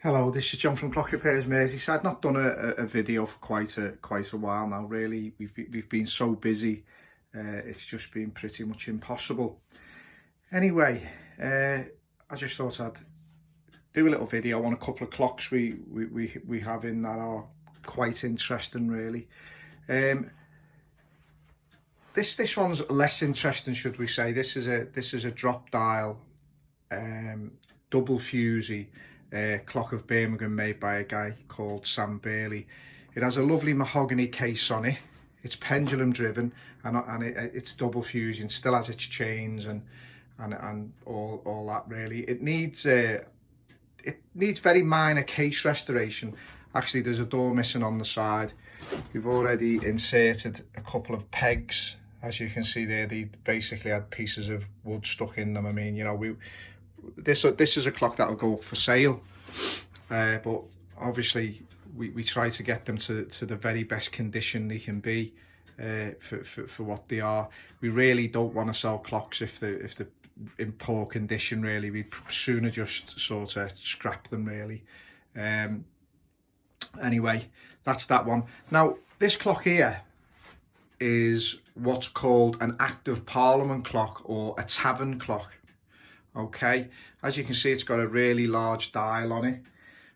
Hello, this is John from Clock Repairs Merseyside. Not done a video for quite a while now. Really, we've been so busy. It's just been pretty much impossible. Anyway, I just thought I'd do a little video on a couple of clocks we have in that are quite interesting, really. This one's less interesting, should we say? This is a drop dial, double fusee. Clock of Birmingham, made by a guy called Sam Bailey. It has a lovely mahogany case on it. It's pendulum driven and it's double fusing. Still has its chains and all that, really. It needs very minor case restoration. Actually, there's a door missing on the side. We've already inserted a couple of pegs. As you can see there, they basically had pieces of wood stuck in them. I mean, you know, this is a clock that will go up for sale, but obviously we try to get them to the very best condition they can be for what they are. We really don't want to sell clocks if they're in poor condition, really. We'd sooner just sort of scrap them, really. Anyway, that's that one. Now, this clock here is what's called an Act of Parliament clock, or a Tavern clock. Okay, as you can see, it's got a really large dial on it,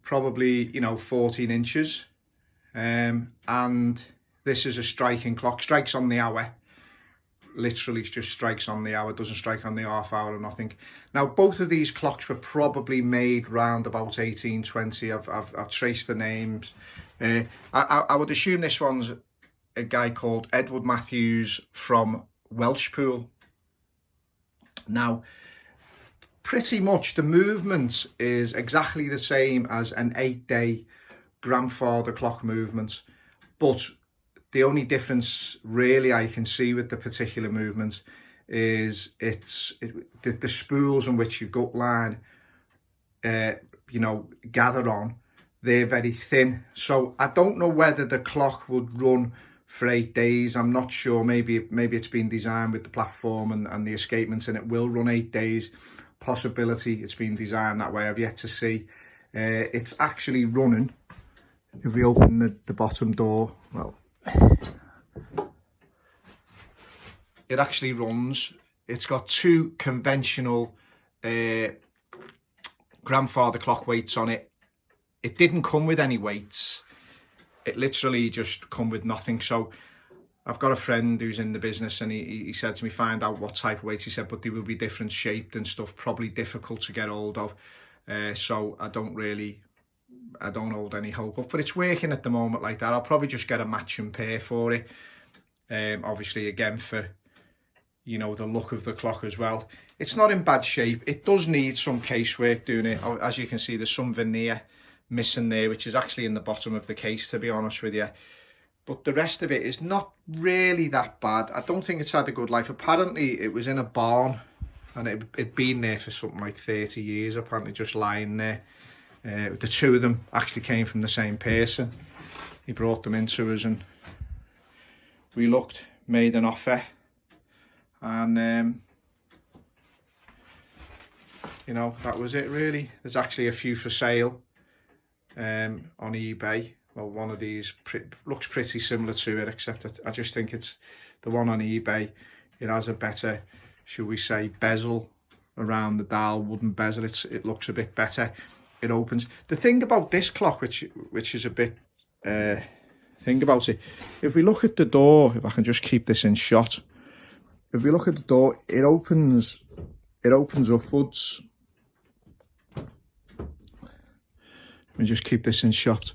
probably, you know, 14 inches, and this is a striking clock. Strikes on the hour, literally just strikes on the hour, doesn't strike on the half hour or nothing. Now, both of these clocks were probably made round about 1820. I've traced the names. I would assume this one's a guy called Edward Matthews from Welshpool. Now, pretty much the movement is exactly the same as an 8-day grandfather clock movement, but the only difference really I can see with the particular movement is the spools on which your gut line you know, gather on, they're very thin. So I don't know whether the clock would run for 8 days. I'm not sure. Maybe it's been designed with the platform and the escapements, and it will run 8 days. Possibility it's been designed that way. I've yet to see. It's actually running. If we open the bottom door, well, it actually runs. It's got two conventional grandfather clock weights on it. It didn't come with any weights. It literally just come with nothing. So I've got a friend who's in the business, and he said to me, find out what type of weights. He said, but they will be different shaped and stuff, probably difficult to get hold of. So I don't hold any hope up, but it's working at the moment like that. I'll probably just get a matching pair for it. Obviously, again, for, you know, the look of the clock as well. It's not in bad shape. It does need some casework doing it. As you can see, there's some veneer missing there, which is actually in the bottom of the case, to be honest with you. But the rest of it is not really that bad. I don't think it's had a good life. Apparently, it was in a barn, and it'd been there for something like 30 years, apparently, just lying there. The two of them actually came from the same person. He brought them into us, and we looked, made an offer, and you know, that was it, really. There's actually a few for sale on eBay. Well, one of these looks pretty similar to it, except that I just think it's the one on eBay. It has a better, should we say, bezel around the dial, wooden bezel. It looks a bit better. It opens. The thing about this clock, which is a bit thing about it, if we look at the door, if I can just keep this in shot, if we look at the door, it opens upwards. Let me just keep this in shot.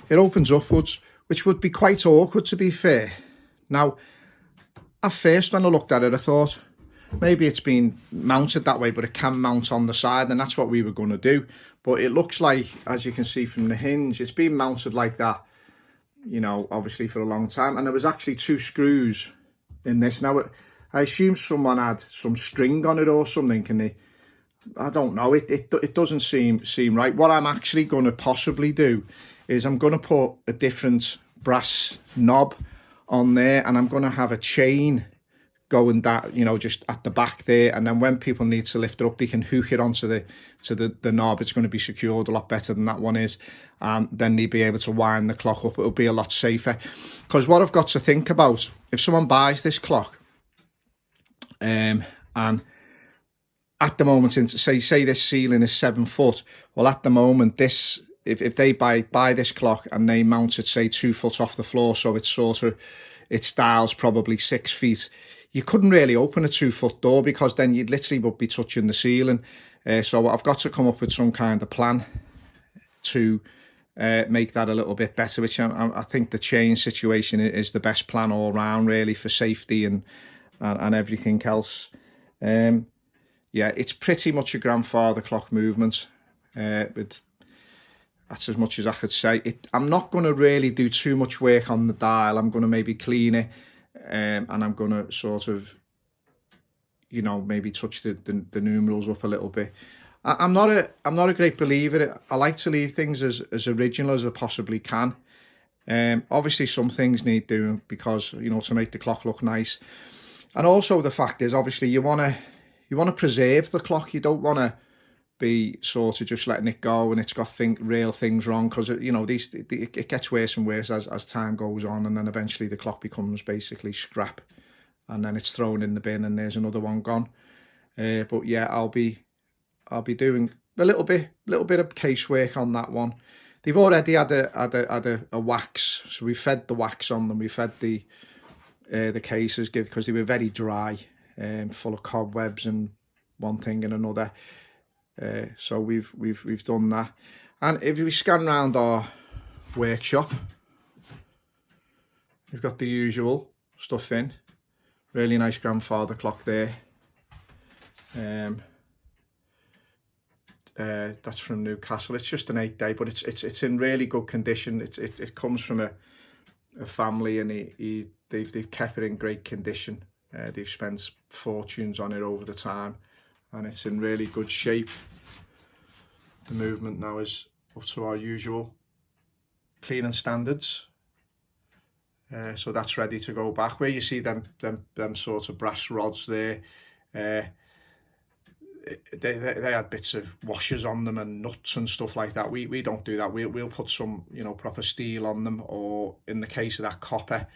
It opens upwards, which would be quite awkward, to be fair. Now, at first when I looked at it, I thought maybe it's been mounted that way, but it can mount on the side, and that's what we were going to do. But it looks like, as you can see from the hinge, it's been mounted like that, you know, obviously for a long time. And there was actually two screws in this. Now, I assume someone had some string on it or something, and I don't know, it doesn't seem right. What I'm actually going to possibly do is I'm going to put a different brass knob on there, and I'm going to have a chain going that, you know, just at the back there, and then when people need to lift it up, they can hook it onto the knob. It's going to be secured a lot better than that one is, and then they'll be able to wind the clock up. It'll be a lot safer, because what I've got to think about, if someone buys this clock, and at the moment, since say this ceiling is 7 foot, well, at the moment, this, if they buy this clock and they mount it, say 2 foot off the floor, so it's sort of, its dial's probably 6 feet, you couldn't really open a 2 foot door, because then you'd literally would be touching the ceiling. So I've got to come up with some kind of plan to make that a little bit better, which I think the chain situation is the best plan all round, really, for safety and everything else. Yeah, it's pretty much a grandfather clock movement. That's as much as I could say. I'm not going to really do too much work on the dial. I'm going to maybe clean it, and I'm going to sort of, you know, maybe touch the numerals up a little bit. I'm not a great believer. I like to leave things as original as I possibly can. Obviously, some things need doing, because, you know, to make the clock look nice. And also the fact is, obviously, you want to preserve the clock. You don't want to be sort of just letting it go and it's got real things wrong, because, you know, it gets worse and worse as time goes on, and then eventually the clock becomes basically scrap, and then it's thrown in the bin and there's another one gone. But yeah, I'll be doing a little bit of casework on that one. They've already had a wax, so we fed the wax on them. We fed the cases, because they were very dry, full of cobwebs and one thing and another. So we've done that. And if we scan around our workshop, we've got the usual stuff in. Really nice grandfather clock there. That's from Newcastle. It's just an 8-day, but it's in really good condition. It comes from a family, and they've kept it in great condition. They've spent fortunes on it over the time, and it's in really good shape. The movement now is up to our usual cleaning standards. So that's ready to go back. Where you see them sort of brass rods there, they had bits of washers on them and nuts and stuff like that. We don't do that. We'll put some, you know, proper steel on them, or in the case of that copper,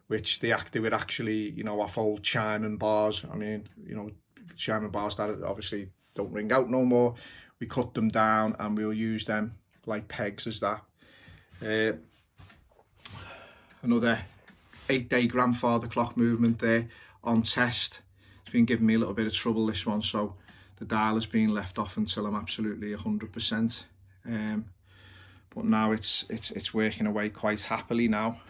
which they would actually, you know, off old chiming bars. I mean, you know, chiming bars that obviously don't ring out no more. We cut them down and we'll use them like pegs as that. Another 8-day grandfather clock movement there on test. It's been giving me a little bit of trouble, this one, so the dial has been left off until I'm absolutely 100%. But now it's working away quite happily now.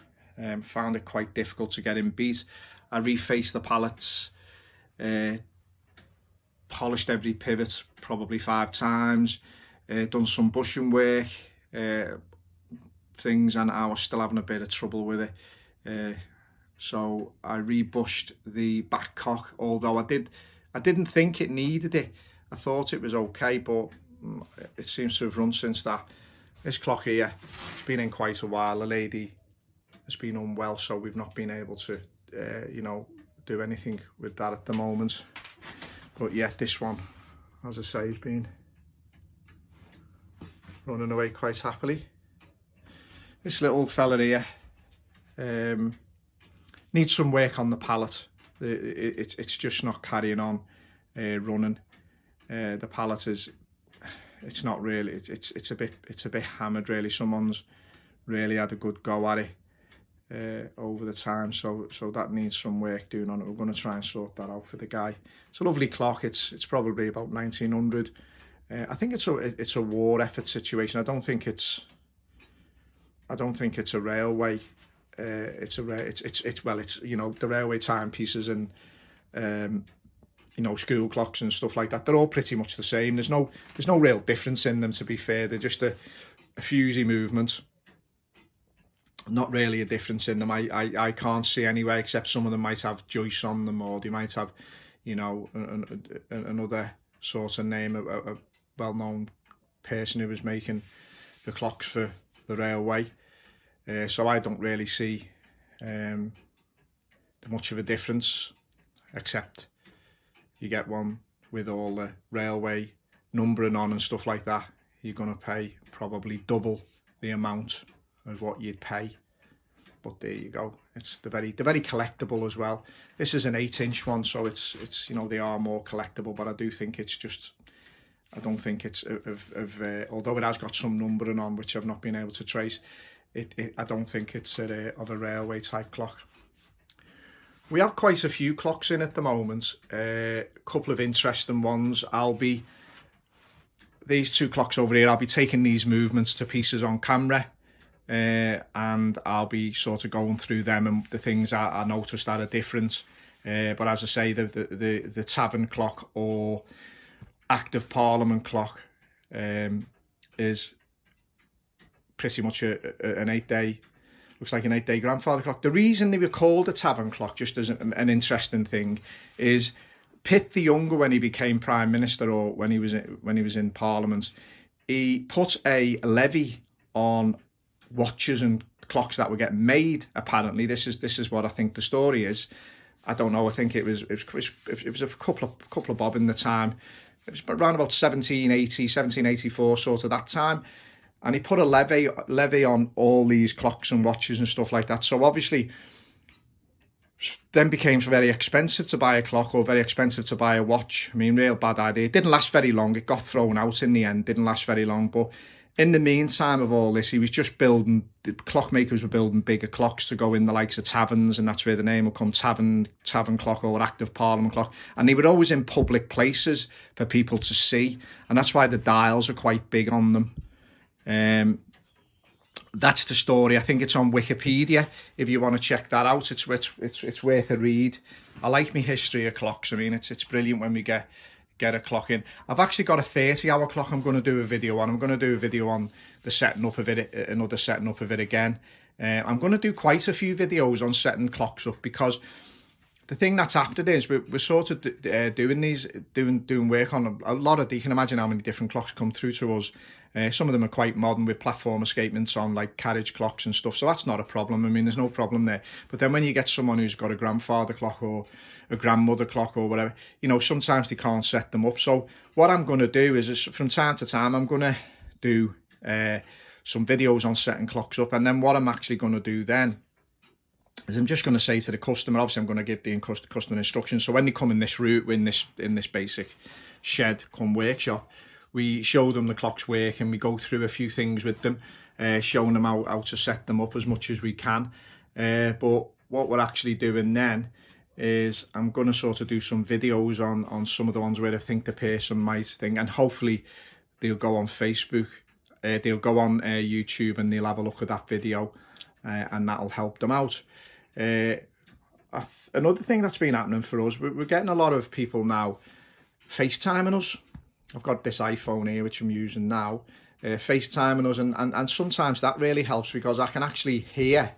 Found it quite difficult to get in beat. I refaced the pallets, polished every pivot probably 5 times, done some bushing work, things, and I was still having a bit of trouble with it. So I rebushed the back cock, although I didn't think it needed it. I thought it was okay, but it seems to have run since that. This clock here, it's been in quite a while. The lady has been unwell, so we've not been able to, you know, do anything with that at the moment. But yeah, this one, as I say, has been running away quite happily. This little fella here needs some work on the pallet. It's just not carrying on running. The pallet is, it's not really, it's a bit hammered really. Someone's really had a good go at it over the time, so that needs some work doing on it. We're going to try and sort that out for the guy. It's a lovely clock. It's probably about 1900. I think it's a war effort situation. I don't think it's a railway. It's you know, the railway timepieces and you know, school clocks and stuff like that. They're all pretty much the same. There's no real difference in them, to be fair. They're just a fusee movement. Not really a difference in them. I can't see anyway, except some of them might have joists on them, or they might have, you know, another sort of name, a well-known person who was making the clocks for the railway. So I don't really see much of a difference. except you get one with all the railway numbering on and stuff like that, you're going to pay probably double the amount of what you'd pay. But there you go. They're very collectible as well. This is an 8-inch one, so it's you know, they are more collectible. But I do think it's just, I don't think it's although it has got some numbering on which I've not been able to trace. I don't think it's of a railway type clock. We have quite a few clocks in at the moment. A couple of interesting ones. These two clocks over here, I'll be taking these movements to pieces on camera. And I'll be sort of going through them and the things I noticed that are different. But as I say, the Tavern clock or active Parliament clock is pretty much an 8-day, looks like an 8-day grandfather clock. The reason they were called a Tavern clock, just as an interesting thing, is Pitt the Younger, when he became Prime Minister or when he was in Parliament, he put a levy on watches and clocks that were getting made. Apparently, this is what I think the story is. I don't know. I think it was a couple of bob in the time. It was around about 1784, sort of that time, and he put a levy on all these clocks and watches and stuff like that. So obviously, then became very expensive to buy a clock or very expensive to buy a watch. I mean, real bad idea. It didn't last very long. It got thrown out in the end. Didn't last very long, but in the meantime of all this, he was just building, the clockmakers were building bigger clocks to go in the likes of taverns, and that's where the name will come, Tavern clock or active Parliament clock. And they were always in public places for people to see, and that's why the dials are quite big on them. That's the story. I think it's on Wikipedia if you want to check that out. It's worth a read. I like my history of clocks. I mean, it's brilliant when we get a clock in. I've actually got a 30-hour clock I'm going to do a video on. I'm going to do a video on the setting up of it, another setting up of it again. I'm going to do quite a few videos on setting clocks up, because the thing that's happened is we're sort of doing work on a lot of, you can imagine how many different clocks come through to us. Some of them are quite modern with platform escapements on, like carriage clocks and stuff, so that's not a problem. I mean, there's no problem there. But then when you get someone who's got a grandfather clock or a grandmother clock or whatever, you know, sometimes they can't set them up. So what I'm going to do is from time to time, I'm going to do some videos on setting clocks up, and then what I'm actually going to do then is I'm just going to say to the customer, obviously I'm going to give the customer instructions. So when they come in this route, in this basic shed come workshop, we show them the clocks work and we go through a few things with them, showing them how to set them up as much as we can. But what we're actually doing then is I'm going to sort of do some videos on some of the ones where I think the person might think, and hopefully they'll go on Facebook, they'll go on YouTube and they'll have a look at that video, and that'll help them out. Another thing that's been happening for us, we're getting a lot of people now FaceTiming us. I've got this iPhone here which I'm using now, FaceTiming us, and sometimes that really helps, because I can actually hear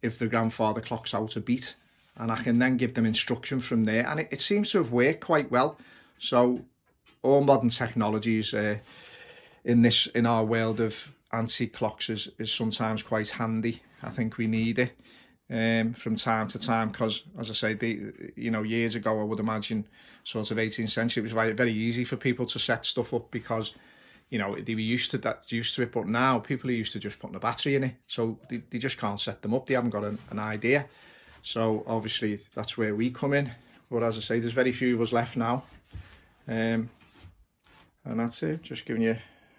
if the grandfather clock's out a beat, and I can then give them instruction from there, and it seems to have worked quite well. So all modern technologies in our world of antique clocks is sometimes quite handy. I think we need it from time to time, because, as I say, years ago, I would imagine, sort of 18th century, it was very easy for people to set stuff up, because they were used to it. But now people are used to just putting a battery in it, so they just can't set them up. They haven't got an idea. So obviously that's where we come in. But as I say, there's very few of us left now, and that's it. Just giving you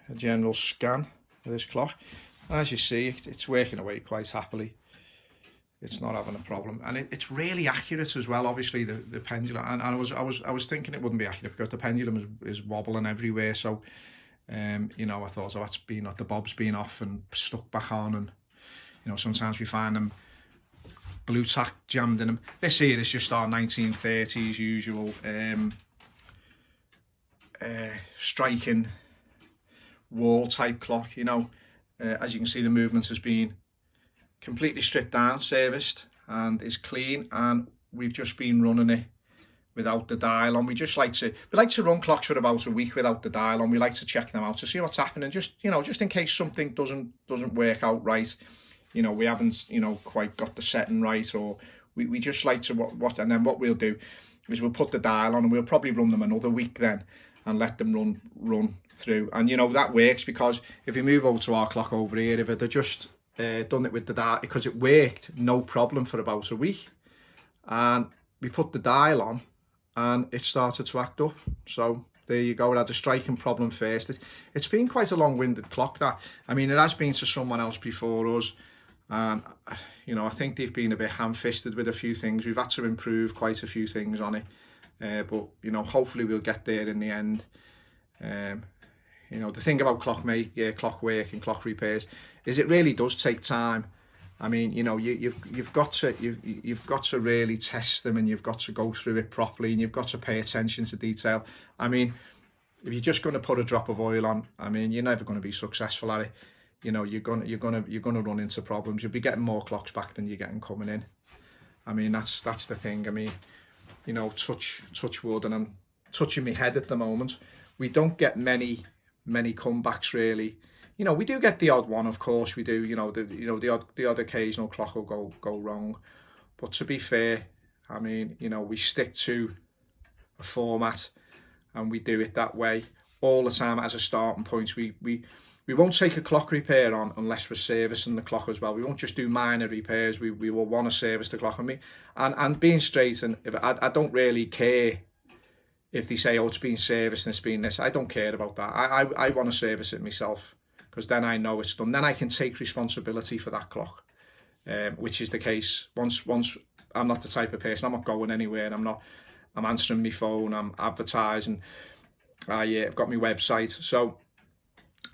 a general scan of this clock, and as you see, it's working away quite happily. It's not having a problem, and it's really accurate as well. Obviously, the pendulum, and I was thinking it wouldn't be accurate because the pendulum is wobbling everywhere. So, I thought, that's the bob's been off and stuck back on, and sometimes we find them blue tack jammed in them. This here is just our 1930s usual striking wall type clock. As you can see, the movement has been completely stripped down, serviced, and is clean, and we've just been running it without the dial on. We like to run clocks for about a week without the dial on. We like to check them out to see what's happening, just in case something doesn't work out right. We haven't quite got the setting right, or we just like to what and then what we'll do is we'll put the dial on and we'll probably run them another week then and let them run through. And you know, that works, because if you move over to our clock over here, if they're just done it with the dial, because it worked no problem for about a week, and we put the dial on and it started to act up. So there you go. It had a striking problem first. It's been quite a long-winded clock, that. I mean, it has been to someone else before us, and you know, I think they've been a bit ham-fisted with a few things. We've had to improve quite a few things on it, but you know, hopefully we'll get there in the end. You know, the thing about clock work and clock repairs is it really does take time. I mean, you know, you've got to really test them, and you've got to go through it properly, and you've got to pay attention to detail. I mean, if you're just going to put a drop of oil on, I mean, you're never going to be successful at it. You know, you're gonna run into problems. You'll be getting more clocks back than you're getting coming in. I mean, that's the thing. I mean, you know, touch wood, and I'm touching my head at the moment. We don't get many comebacks really. You know, we do get the odd one, of course we do. You know, the odd occasional clock will go wrong. But to be fair, I mean, you know, we stick to a format and we do it that way all the time as a starting point. We won't take a clock repair on unless we're servicing the clock as well. We won't just do minor repairs. We will want to service the clock. And being straight, and I don't really care if they say, oh, it's been serviced and it's been this. I don't care about that. I want to service it myself, because then I know it's done. Then I can take responsibility for that clock, which is the case. Once I'm not the type of person, I'm not going anywhere, and I'm answering my phone, I'm advertising, I've got my website. So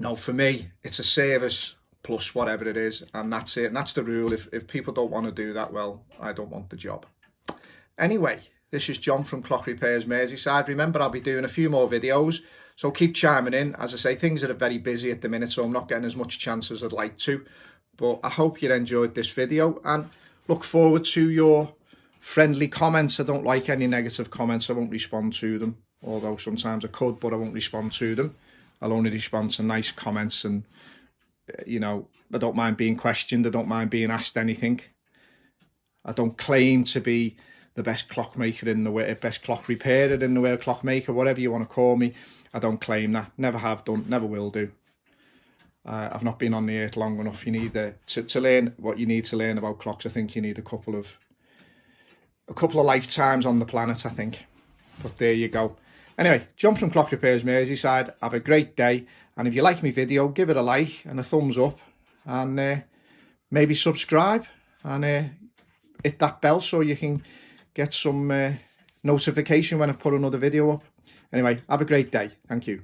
no, for me, it's a service plus whatever it is, and that's it. And that's the rule. If people don't want to do that, well, I don't want the job. Anyway, this is John from Clock Repairs Merseyside. Remember, I'll be doing a few more videos, so keep chiming in. As I say, things are very busy at the minute, so I'm not getting as much chance as I'd like to. But I hope you enjoyed this video, and look forward to your friendly comments. I don't like any negative comments. I won't respond to them, although sometimes I could, but I won't respond to them. I'll only respond to nice comments, and you know, I don't mind being questioned. I don't mind being asked anything. I don't claim to be the best clockmaker in the world, best clock repairer in the world, clockmaker, whatever you want to call me. I don't claim that. Never have done. Never will do. I've not been on the earth long enough. You need to learn what you need to learn about clocks. I think you need a couple of lifetimes on the planet, I think. But there you go. Anyway, John from Clock Repairs Merseyside. Have a great day, and if you like my video, give it a like and a thumbs up, and maybe subscribe, and hit that bell so you can get some notification when I put another video up. Anyway, have a great day. Thank you.